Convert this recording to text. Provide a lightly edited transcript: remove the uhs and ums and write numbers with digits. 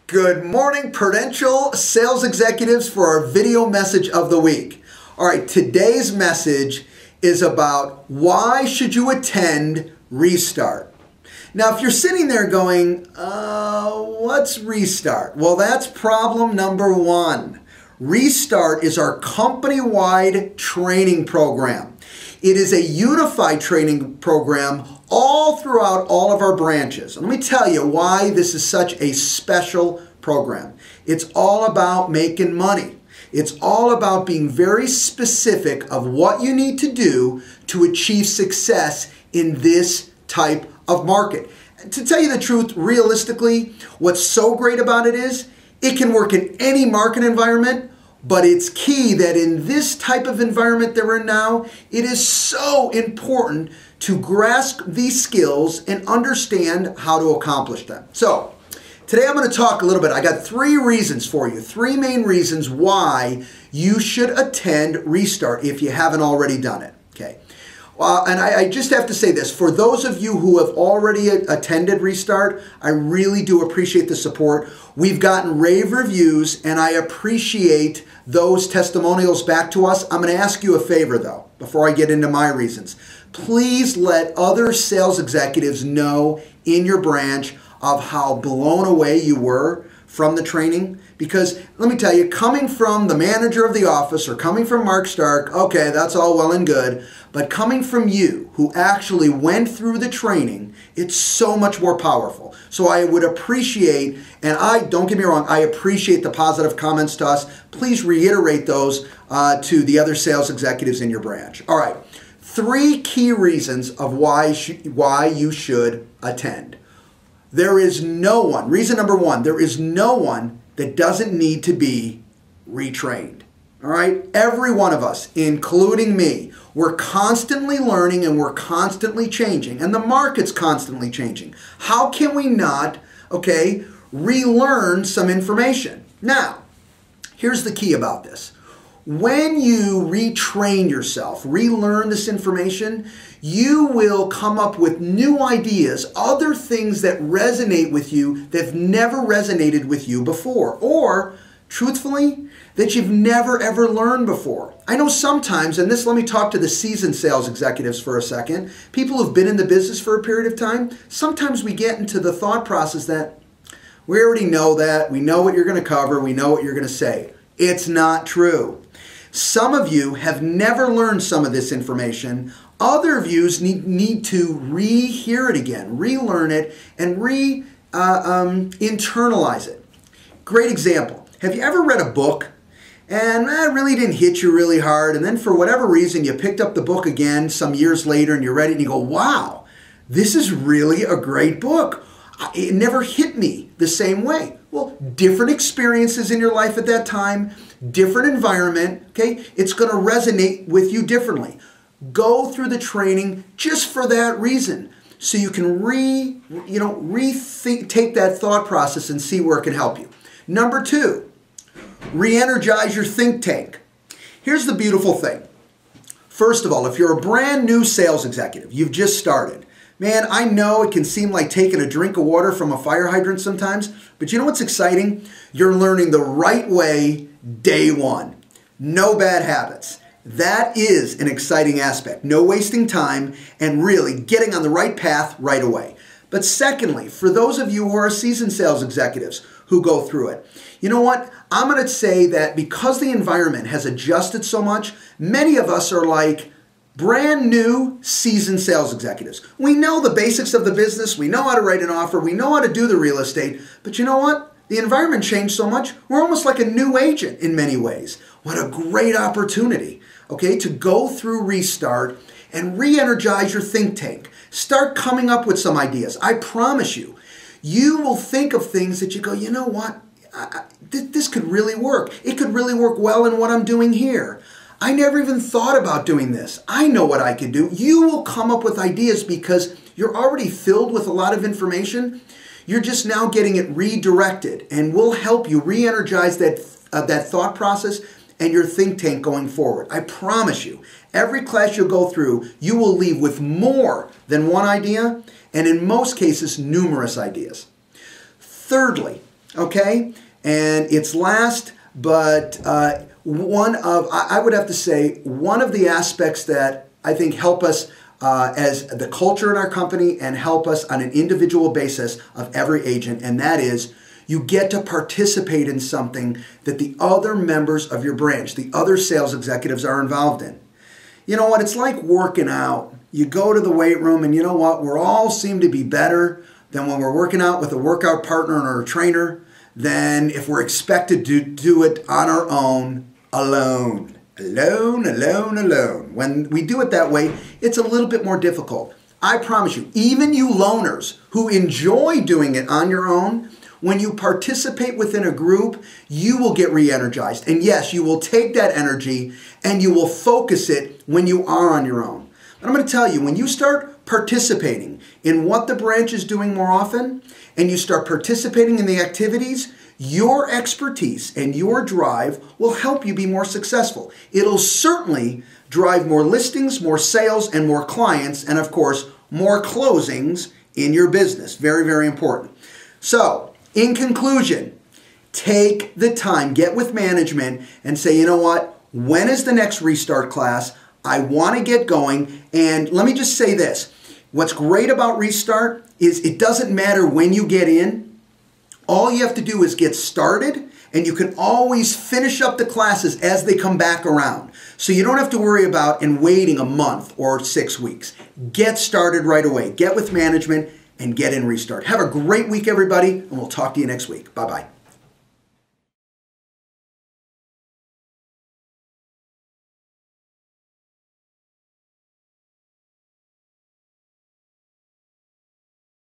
Good morning, Prudential sales executives, for our video message of the week. All right, today's message is about why should you attend Restart. Now, if you're sitting there going, what's Restart? Well, that's problem number one. Restart is our company-wide training program. It is a unified training program all throughout all of our branches. And let me tell you why this is such a special program. It's all about making money. It's all about being very specific of what you need to do to achieve success in this type of market. To tell you the truth, realistically, what's so great about it is it can work in any market environment, but it's key that in this type of environment that we're in now, it is so important to grasp these skills and understand how to accomplish them. So, today I'm going to talk a little bit. I got three reasons for you, three main reasons why you should attend Restart if you haven't already done it. Okay. And I just have to say this, for those of you who have already attended Restart, I really do appreciate the support. We've gotten rave reviews, and I appreciate those testimonials back to us. I'm going to ask you a favor, though, before I get into my reasons. Please let other sales executives know in your branch of how blown away you were from the training. Because let me tell you, coming from the manager of the office or coming from Mark Stark, okay, that's all well and good. But coming from you, who actually went through the training, it's so much more powerful. So I would appreciate, and don't get me wrong, I appreciate the positive comments to us. Please reiterate those to the other sales executives in your branch. All right, three key reasons of why you should attend. There is no one, reason number one, there is no one that doesn't need to be retrained. All right? Every one of us, including me, we're constantly learning and we're constantly changing, and the market's constantly changing. How can we not, relearn some information? Now, here's the key about this. When you retrain yourself, relearn this information, you will come up with new ideas, other things that resonate with you that have never resonated with you before, or, truthfully, that you've never ever learned before. I know sometimes, and let me talk to the seasoned sales executives for a second, people who've been in the business for a period of time, sometimes we get into the thought process that we already know that, we know what you're going to cover, we know what you're going to say. It's not true. Some of you have never learned some of this information. Other of you need to re-hear it again, relearn it, and internalize it. Great example. Have you ever read a book and it really didn't hit you really hard, and then for whatever reason you picked up the book again some years later and you read it and you go, wow, this is really a great book. It never hit me the same way. Well, different experiences in your life at that time, different environment, okay? It's going to resonate with you differently. Go through the training just for that reason, so you can take that thought process and see where it can help you. Number two, re-energize your think tank. Here's the beautiful thing. First of all, if you're a brand new sales executive, you've just started, man, I know it can seem like taking a drink of water from a fire hydrant sometimes, but you know what's exciting? You're learning the right way day one. No bad habits. That is an exciting aspect. No wasting time and really getting on the right path right away. But secondly, for those of you who are seasoned sales executives who go through it, you know what? I'm going to say that because the environment has adjusted so much, many of us are like brand new seasoned sales executives. We know the basics of the business. We know how to write an offer. We know how to do the real estate. But you know what? The environment changed so much, we're almost like a new agent in many ways. What a great opportunity, to go through Restart and re-energize your think tank. Start coming up with some ideas. I promise you, you will think of things that you go, you know what? This could really work. It could really work well in what I'm doing here. I never even thought about doing this. I know what I could do. You will come up with ideas because you're already filled with a lot of information. You're just now getting it redirected, and we'll help you re-energize that thought process and your think tank going forward. I promise you, every class you'll go through, you will leave with more than one idea, and in most cases, numerous ideas. Thirdly, okay, and it's last, but I would have to say, one of the aspects that I think help us as the culture in our company and help us on an individual basis of every agent, and that is you get to participate in something that the other members of your branch, the other sales executives are involved in. You know what? It's like working out. You go to the weight room and you know what? We all seem to be better than when we're working out with a workout partner or a trainer than if we're expected to do it on our own, alone. Alone. When we do it that way, it's a little bit more difficult. I promise you, even you loners who enjoy doing it on your own, when you participate within a group, you will get re-energized. And yes, you will take that energy and you will focus it when you are on your own. But I'm going to tell you, when you start participating in what the branch is doing more often, and you start participating in the activities, your expertise and your drive will help you be more successful. It'll certainly drive more listings, more sales, and more clients, and of course, more closings in your business. Very, very important. So, in conclusion, take the time, get with management and say, you know what, when is the next Restart class? I want to get going. And let me just say this. What's great about Restart is it doesn't matter when you get in. All you have to do is get started, and you can always finish up the classes as they come back around. So you don't have to worry about waiting a month or 6 weeks. Get started right away. Get with management and get in Restart. Have a great week, everybody, and we'll talk to you next week. Bye-bye.